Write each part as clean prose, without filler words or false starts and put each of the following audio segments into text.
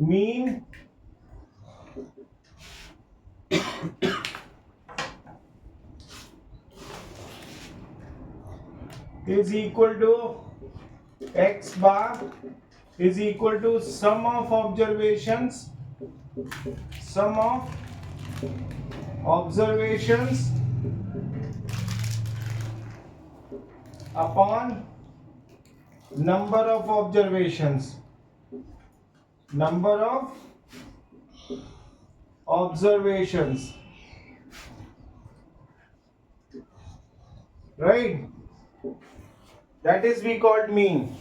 mean is equal to x bar is equal to sum of observations upon number of observations, right? That is we called mean.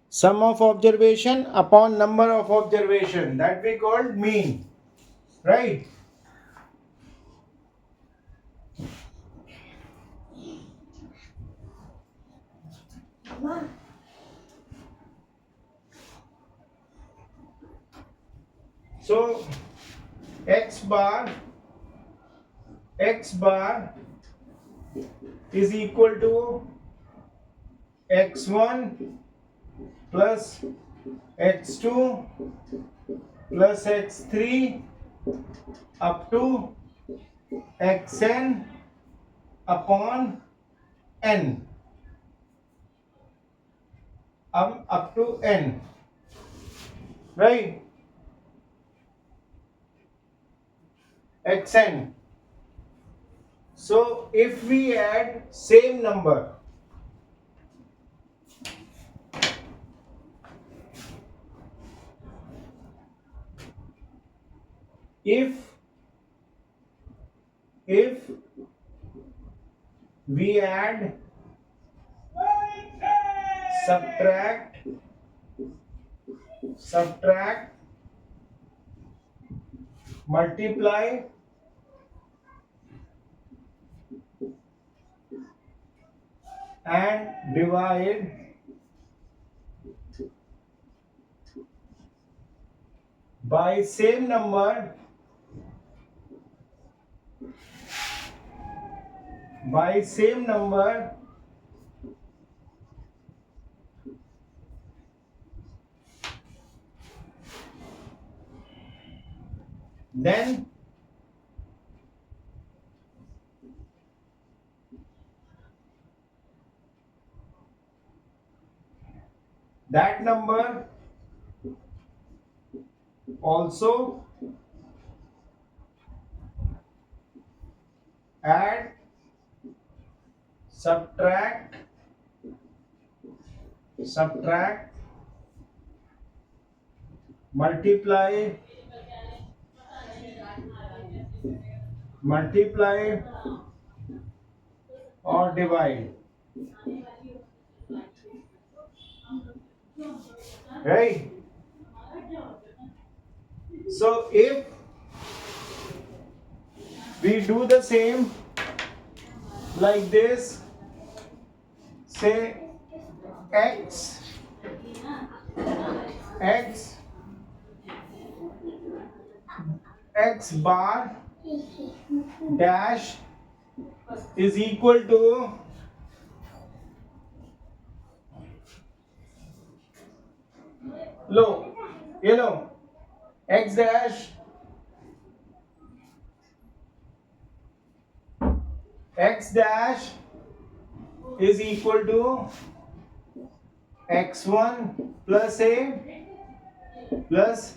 Sum of observation upon number of observation, that we called mean, right? So x bar is equal to x1 plus x2 plus x3 up to xn upon n, up to n, right? Xn. So if we add same number, if we add, subtract, multiply, and divide by same number, then that number also add, subtract, multiply, or divide, right? So if we do the same like this, say x bar dash is equal to x dash is equal to x1 plus a plus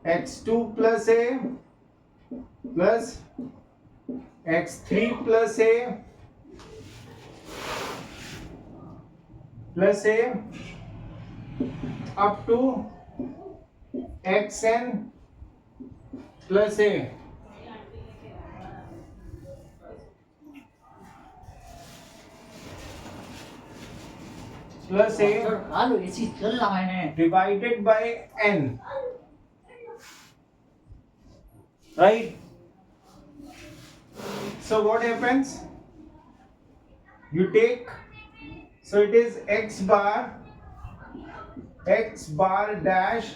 x2 plus a plus x3 plus a up to xn plus a. Divided by n, right? So what happens? You take, so it is x bar dash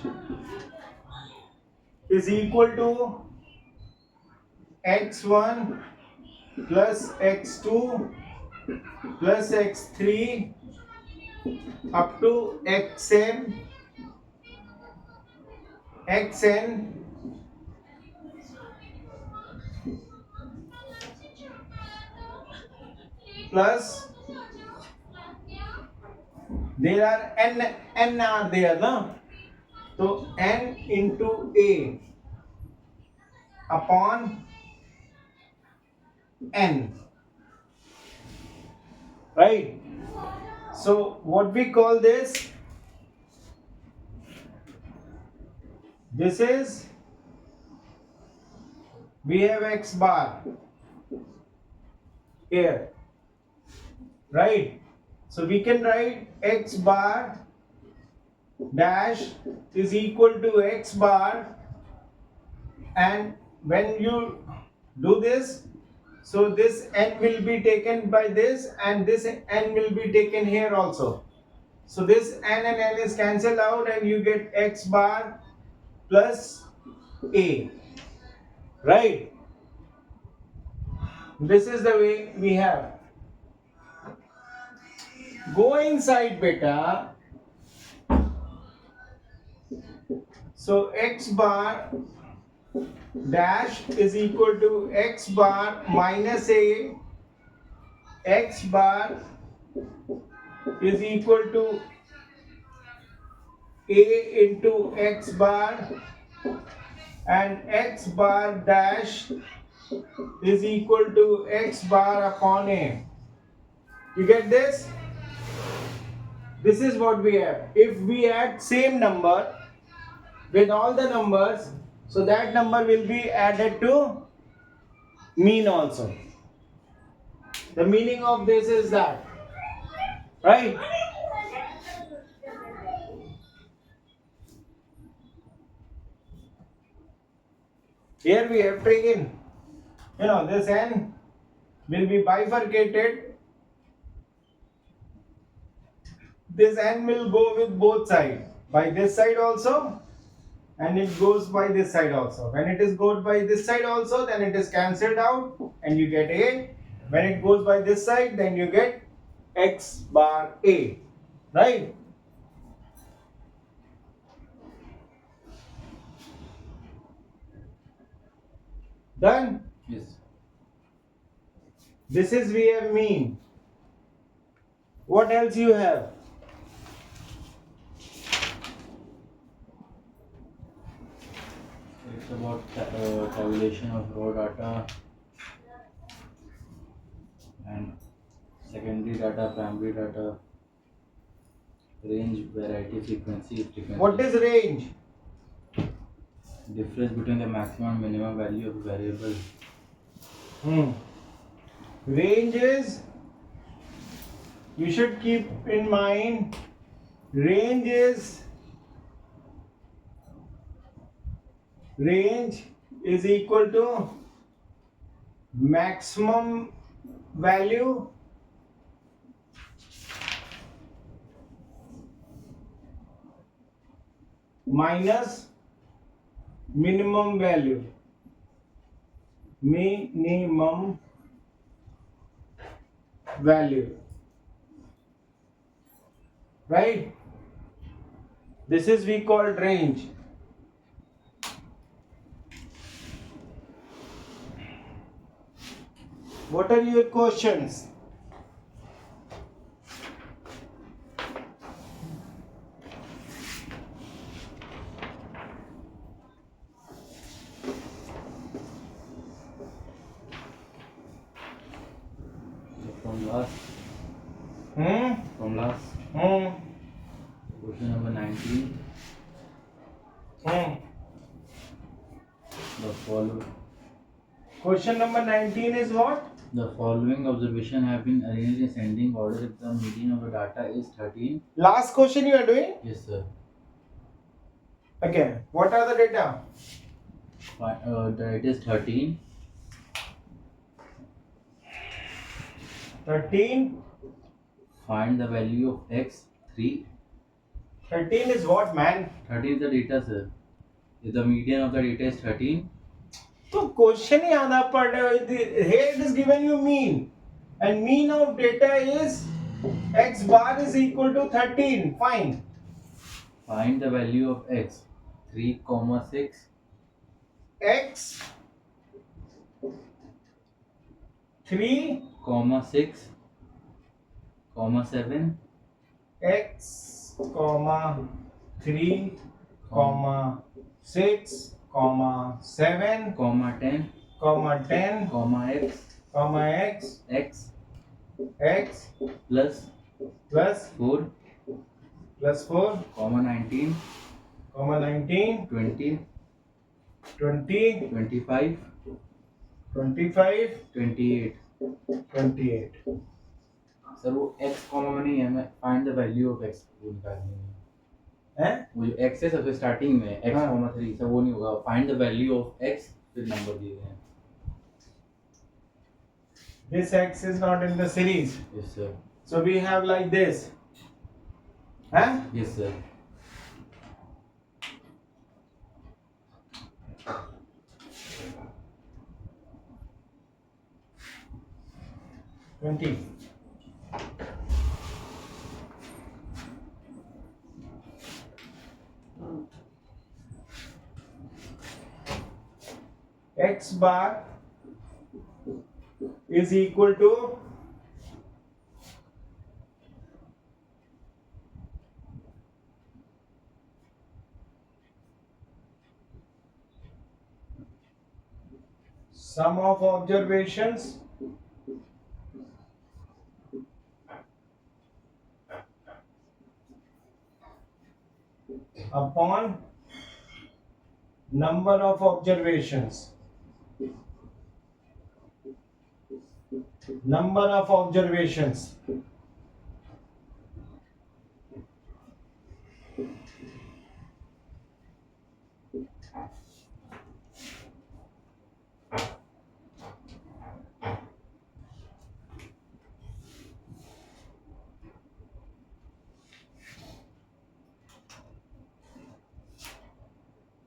is equal to x1 plus x2 plus x3 up to xn plus there are n are there, no? So n into a upon n, right? So what we call this? This is, we have x bar here, right? So we can write x bar dash is equal to x bar, and when you do this, so this n will be taken by this and this n will be taken here also. So this n and n is cancelled out and you get x bar plus a, right? This is the way we have. Go inside beta. So x bar dash is equal to x bar minus a, x bar is equal to a into x bar, and x bar dash is equal to x bar upon a. You get this? This is what we have. If we add same number with all the numbers, so that number will be added to mean also. The meaning of this is that, right? Here we have taken, this n will be bifurcated. This n will go with both sides, by this side also, and it goes by this side also. When it is goes by this side also, then it is cancelled out and you get a. When it goes by this side, then you get x bar a, right? Done? Yes. This is we have mean. What else you have? It's about tabulation of raw data and secondary data, primary data, range, variety, frequency. What is range? Difference between the maximum and minimum value of a variable. Range is, you should keep in mind, range is equal to maximum value minus minimum value. Minimum value, right? This is we called range. What are your questions? From last. Question number 19. The following. Question number 19 is what? The following observations have been arranged in ascending order if the median of the data is 13. Last question you are doing? Yes, sir. Okay. What are the data? It is 13. 13. Find the value of x 3. 13 is what, man? 13 is the data, sir. If the median of the data is 13, तो question ही आधा पढ़ रहे हो. Here it is given you mean, and mean of data is X bar is equal to 13. Fine. Find the value of x. 3, 6. X 3, 6, 7. X, 3, 6, 7, 10, 10, x, X, x X plus plus 4, 4, 19, 19, 20, 20, 25, 25, 28. 28. Sir वो x comma में नहीं है, हमें find the value of x वो निकालनी है। हैं? वो जो x है सबसे स्टार्टिंग में x हाँ। कॉमा 3 सर वो नहीं होगा, find the value of x फिर नंबर दिए गए हैं। This X is not in the series. Yes sir, So we have like this. Huh? Yes sir. Twenty. X bar is equal to sum of observations upon number of observations. Number of observations.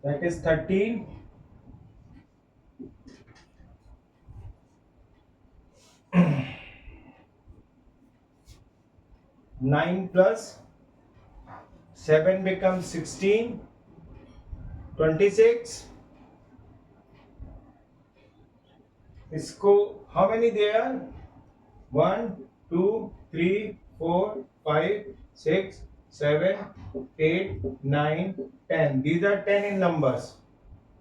That is 13. Nine plus 7 becomes 16. 26. इसको how many there? 1, 2, 3, 4, 5, 6, 7, 8, 9, 10. These are 10 in numbers,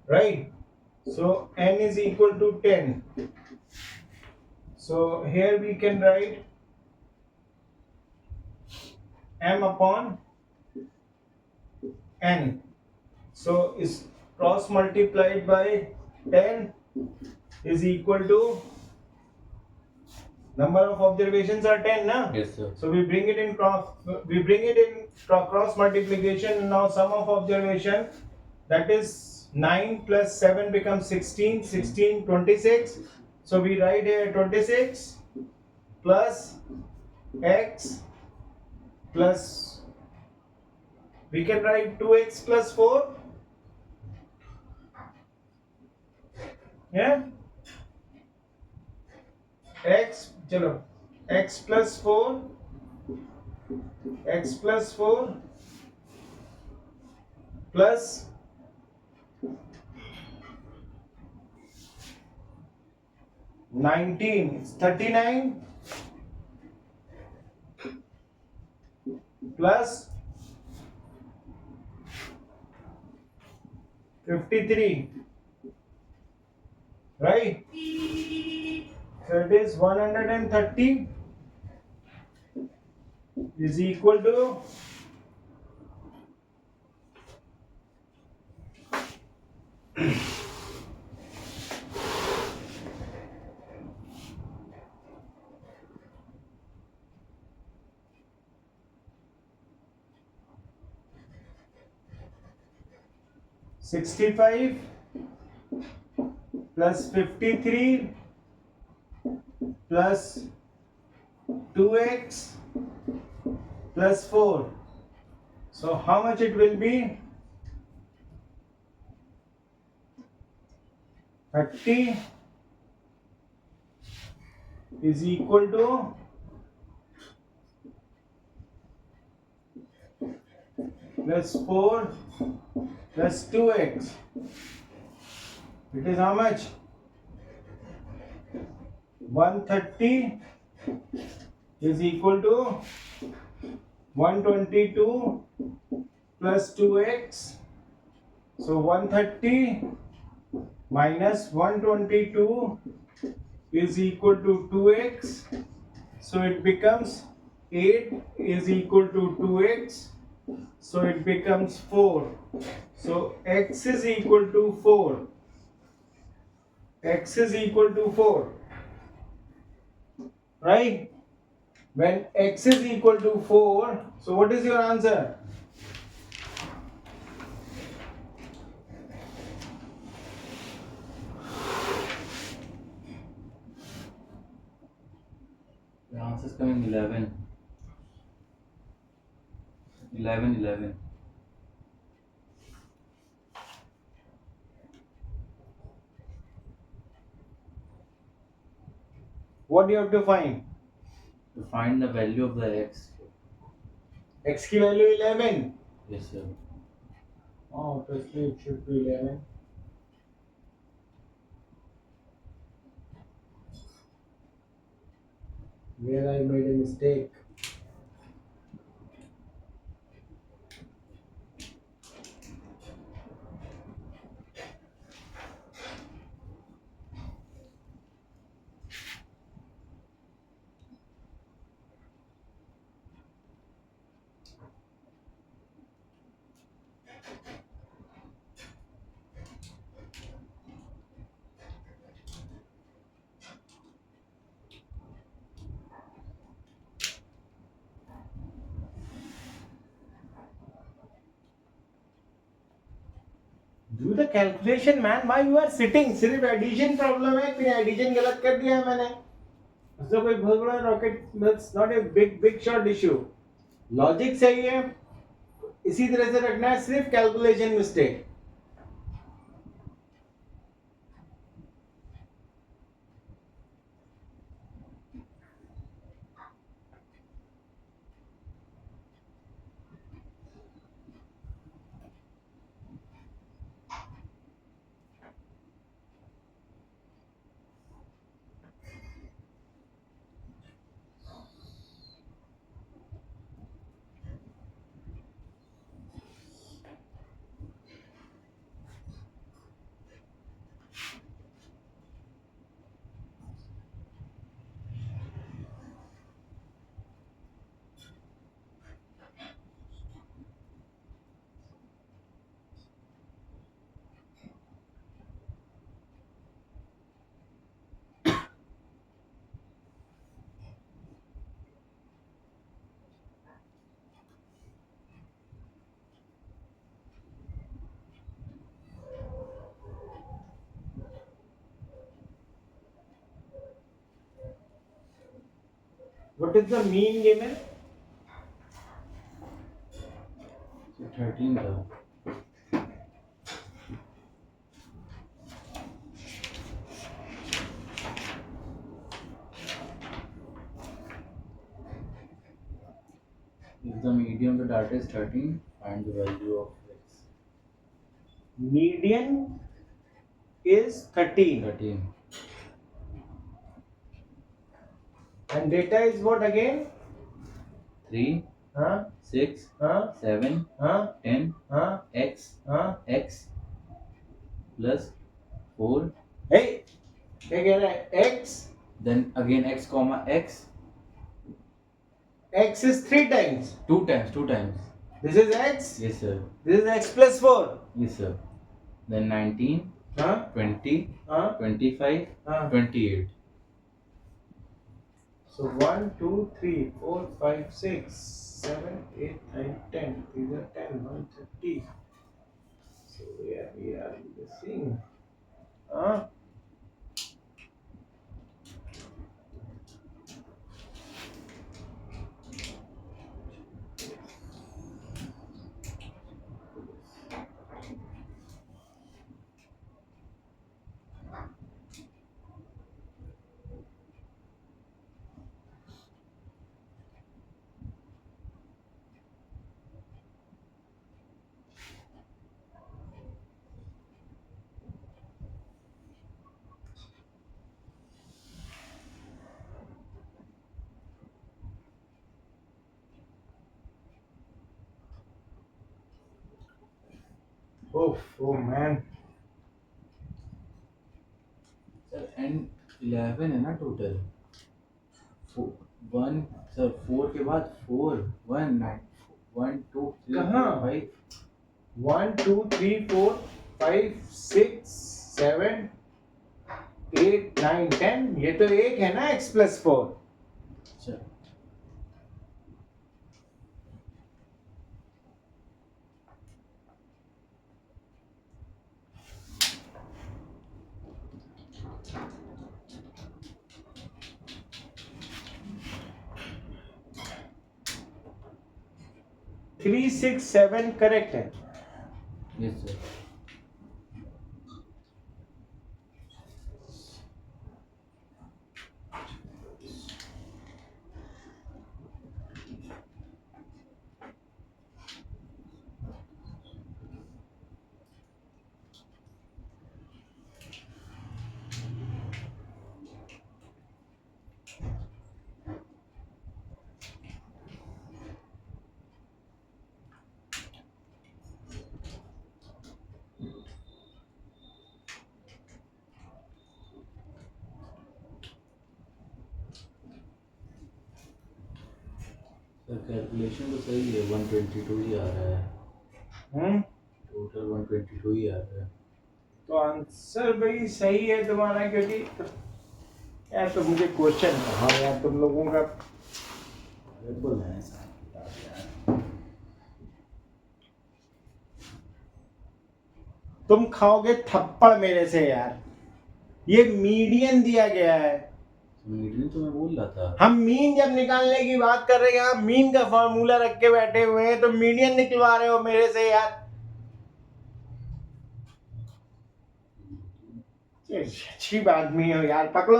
right? So n is equal to 10. So here we can write m upon n. So is cross multiplied by 10 is equal to number of observations are 10, na? Yes sir, So we bring it in cross multiplication. Now sum of observation, that is 9 plus 7 becomes 16, 16, 26. So we write here 26 plus x plus, we can write 2x plus 4. Yeah, x, chalo, x plus 4, x plus 4 plus 19, it's 39 plus 53, right? So it is 130 is equal to 65 plus 53 plus 2x plus 4. So how much it will be? 30 is equal to plus 4 plus 2x. It is how much? 130 is equal to 122 plus 2x. So 130 minus 122 is equal to 2x. So it becomes 8 is equal to 2x. So it becomes 4. So x is equal to 4. X is equal to 4. Right? When x is equal to 4, so what is your answer? The answer is coming 11. 11, 11. What do you have to find? To find the value of the x. X की value 11. Yes, sir. Oh, obviously it should be 11. Where I made a mistake. Do the calculation, man. Why you are sitting? सिर्फ addition problem है. फिर addition गलत कर दिया है मैंने. उससे कोई बहुत बड़ा rocket. That's not a big shot issue. Logic सही है. इसी तरह से रखना है. सिर्फ calculation mistake. What is the mean given? So 13 though. If the median of the data is 13, find the value of x. Median is 13. 13. And data is what again? 3, Huh? 6, Huh? 7, Huh? 10, Huh? x, Huh? x plus 4. Hey! क्या कह रहा है? X. Then again x comma x. X is 3 times. 2 times, 2 times. This is X. Yes, sir. This is X plus 4. Yes, sir. Then 19, Huh? 20, Huh? 25, Huh? 28. So 1, 2, 3, 4, 5, 6, 7, 8, 9, 10. These are 10, 130. So where we are missing? Huh? Oh man. Sir and 11 है ना total. One sir 4 के बाद 4 1 1 2 3 कहाँ? 4 5 1 2 3 4 5 6 7 8 9 10, ये तो एक है ना x+4। सर 3 6 7 करेक्ट है। Yes sir. सर कैलकुलेशन तो सही है 122 ही आ रहा है। टोटल 122 ही आ रहा है। तो आंसर भाई सही है तुम्हारा, क्योंकि यार तो मुझे क्वेश्चन कहा यार तुम लोगों का बिल्कुल है यार। तुम खाओगे थप्पड़ मेरे से यार। ये मीडियन दिया गया है। मीडियन तो मैं बोल रहा था। हम मीन जब निकालने की बात कर रहे हैं, आप मीन का फॉर्मूला रख के बैठे हुए हैं, तो मीडियन निकलवा रहे हो मेरे से यार। अच्छी आदमी हो यार, पकड़ो।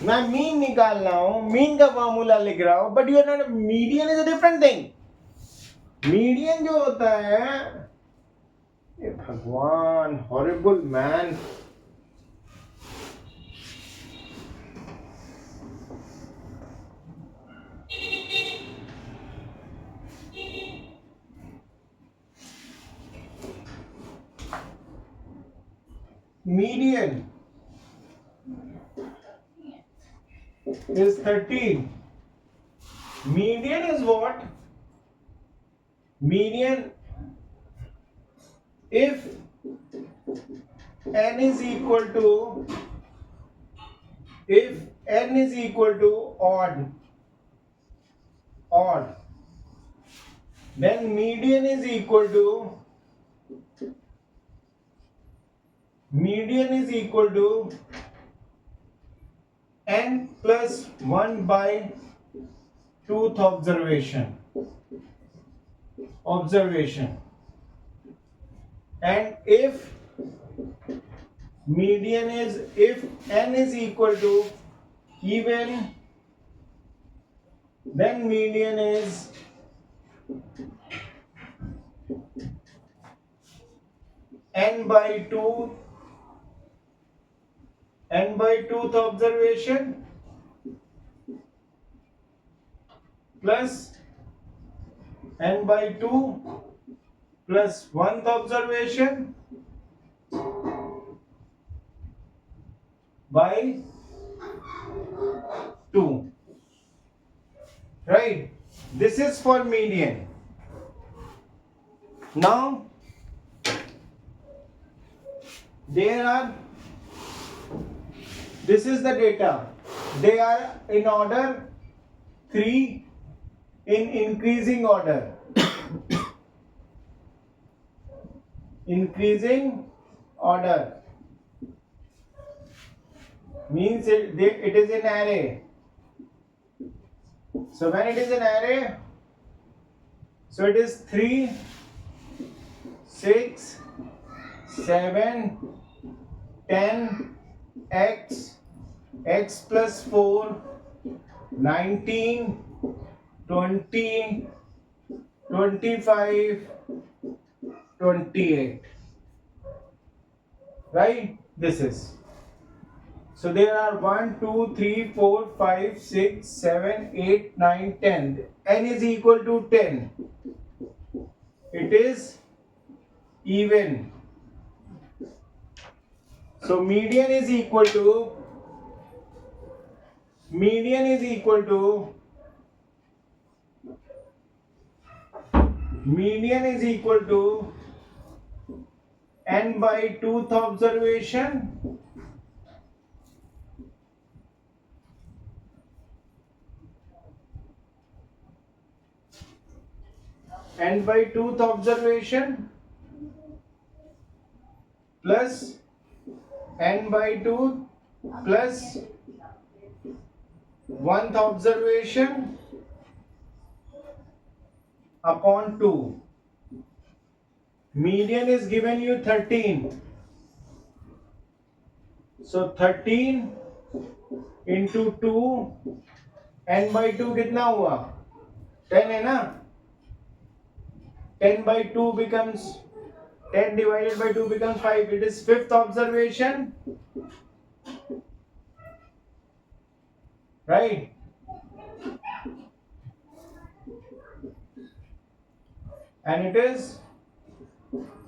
मैं मीन निकाल रहा हूं, मीन का फॉर्मूला लिख रहा हूं, but you are not. Median is a different thing. Median जो होता है, ये भगवान, horrible man. Median is 13. Median is what? Median, if n is equal to, if n is equal to odd, then median is equal to n plus 1 by 2th observation. And if median is, if n is equal to even, then median is n by 2th observation plus n by 2 plus 1th observation by 2. Right? This is for median. Now, this is the data. They are in order 3 in increasing order. Increasing order means it is an array. So when it is an array, so it is 3, 6, 7, 10, x plus 4, 19, 20, 25, 28. Right? This is. So there are 1, 2, 3, 4, 5, 6, 7, 8, 9, 10. N is equal to 10. It is even. So median is equal to median is equal to n by 2th observation n by 2th observation plus n by 2 plus 1th observation upon 2. Median is given you 13. So 13 into 2 n by 2 कितना हुआ 10 है ना 10 by 2 becomes 10 divided by 2 becomes 5. It is 5th observation, right? And it is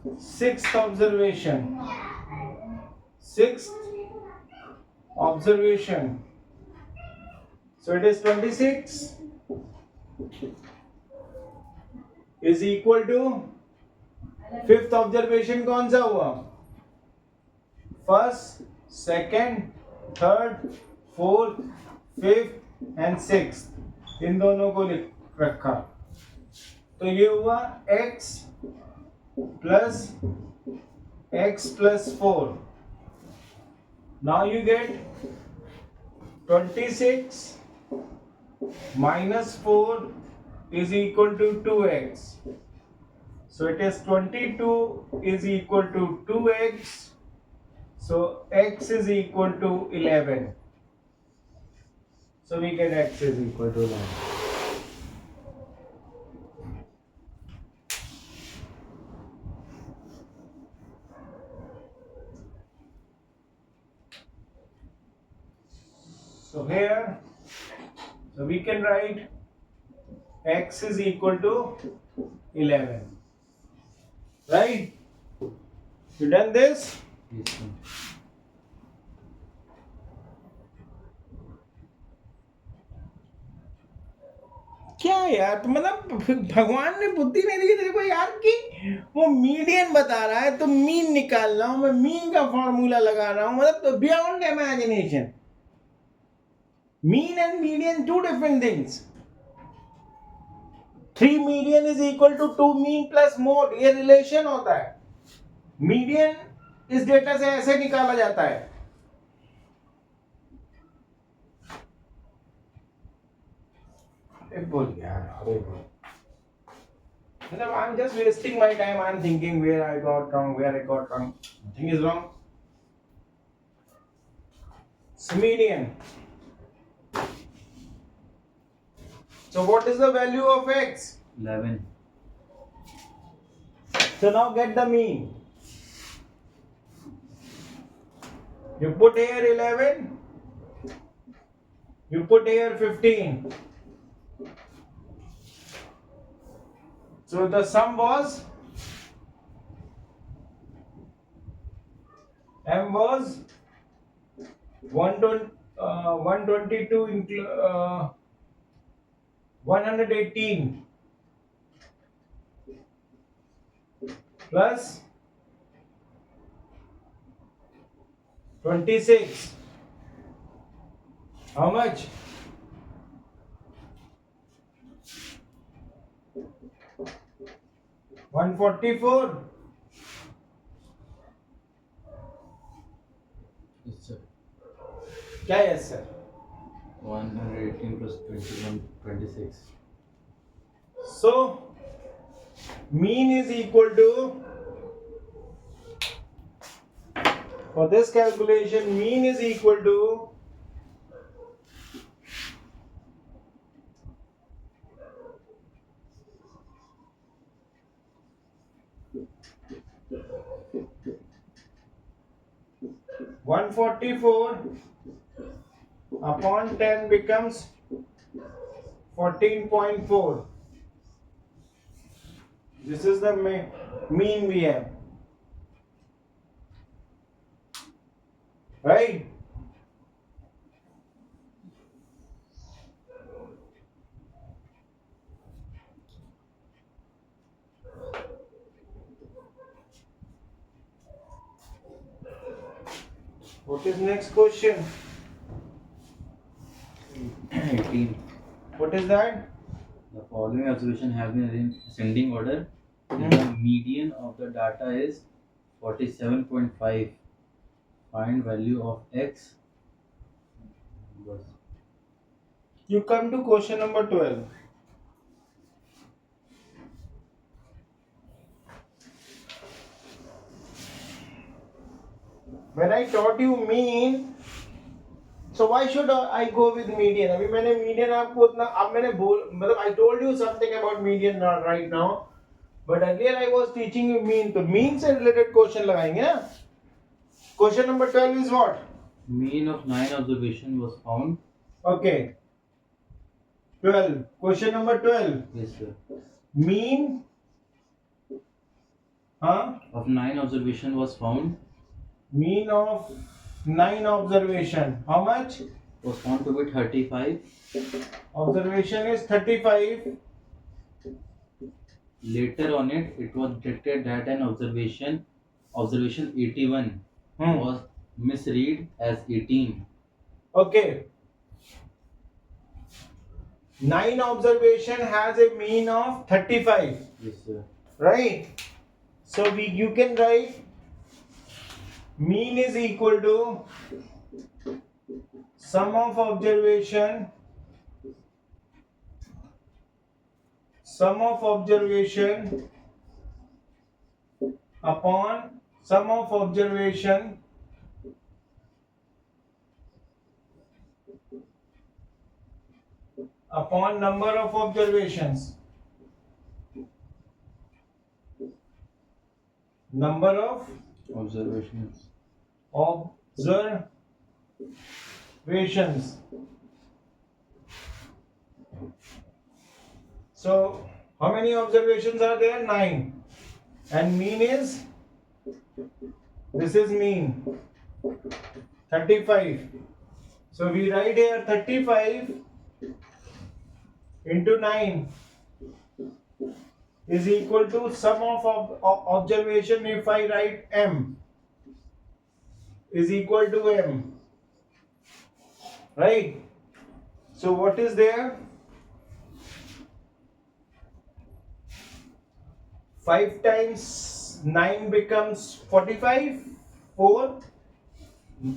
6th observation. 6th observation. So it is 26 is equal to 5th observation कौन सा हुआ first second third fourth fifth and sixth इन दोनों को लिख रखा तो ये हुआ x plus 4. Now you get 26 minus 4 is equal to 2x. So it is 22 is equal to 2x. So x is equal to 11. So we get x is equal to 11. So here, so we can write x is equal to 11. Right? You done this? Yes, sir. क्या यार तो मतलब भगवान ने बुद्धि नहीं दी तेरे को यार कि वो मीडियन बता रहा है तो मीन निकाल रहा हूं मैं मीन का फॉर्मूला लगा रहा हूं मतलब तो beyond imagination mean and median two different things 3 median is equal to 2 mean plus mode ये रिलेशन होता है मीडियन इस डेटा से ऐसे निकाला जाता है बोल यार अरे बोल मतलब I'm just wasting my time. I'm thinking where I got wrong. Nothing is wrong. It's median. So what is the value of x? 11. So now get the mean. You put here 11. You put here 15. So the sum was m was 122 118 plus 26. How much? 144. Yes, sir. क्या yes sir? 118 plus 21, 26. So mean is equal to for this calculation mean is equal to $144 upon 10 becomes 14.4. This is the mean we have, right? What is next question? 18. What is that? The following observation have been in ascending order. The median of the data is 47.5. Find value of x. You come to question number 12. When I taught you mean, so why should I go with median? अभी मैंने median आपको उतना अब मैंने मतलब I told you something about median right now, but earlier I was teaching you mean. तो mean से related question लगाएंगे ना? Question number 12 is what? Mean of 9 observation was found. Okay. 12. Question number 12. Yes, sir. Mean of 9 observation was found. Mean of 9 observation. How much? Was found to be 35. Observation is 35. Later on it was detected that an observation 81 was misread as 18. Okay. 9 observation has a mean of 35. Yes, sir. Right? So you can write mean is equal to sum of observation upon sum of observation upon number of observations. Number of Observations. So how many observations are there? 9. And mean is, this is mean, 35. So we write here 35 into 9 is equal to sum of observation. If I write m is equal to m, right? So what is there? 5 times 9 becomes 45. 4.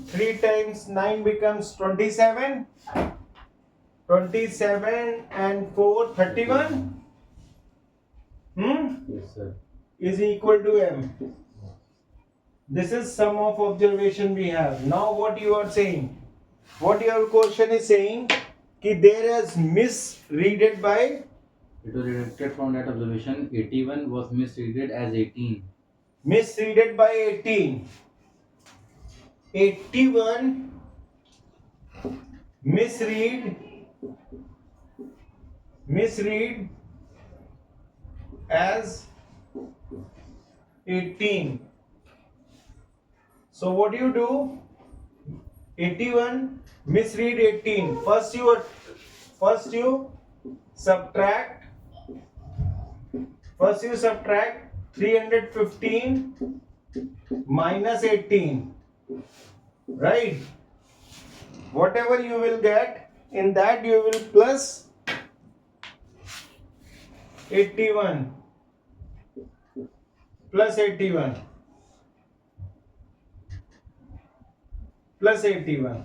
3 times 9 becomes 27. 27 and 4, 31. Yes, sir. Is equal to m. This is sum of observation we have. Now what you are saying? What your question is saying? Ki there is misreaded by? It was detected from that observation 81 was misreaded as 18. Misreaded by 18. 81 misread as 18. So what do you do? 81 misread 18. First you subtract 315 minus 18, right? Whatever you will get, in that you will plus 81 plus 81 plus 81.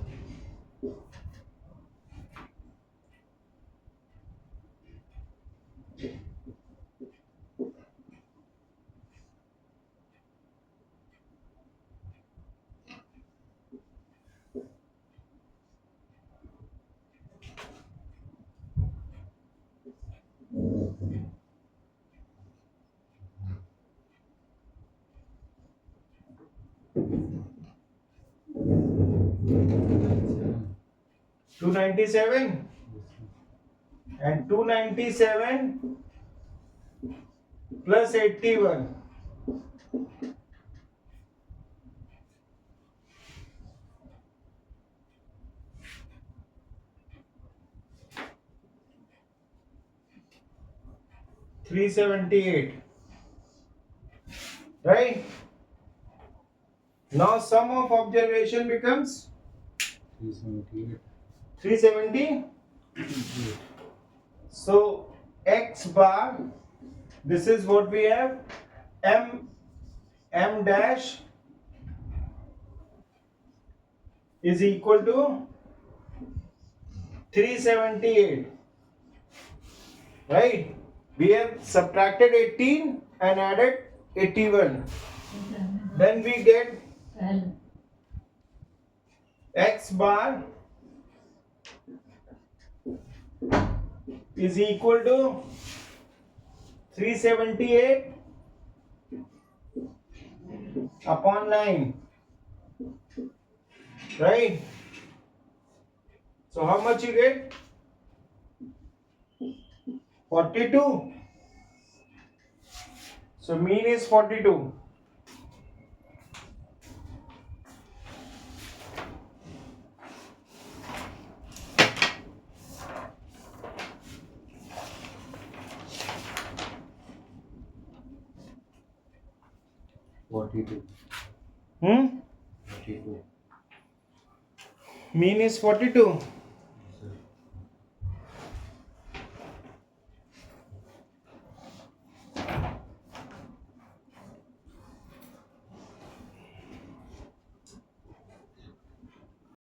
297 and 297 plus 81. $378, right? Now sum of observation becomes 378. 370. So x bar, this is what we have, m dash is equal to 378, right? We have subtracted 18 and added 81. Then we get x bar is equal to 378 upon 9, right? So how much you get? 42. So mean is 42. Forty-two. 42. Mean is 42.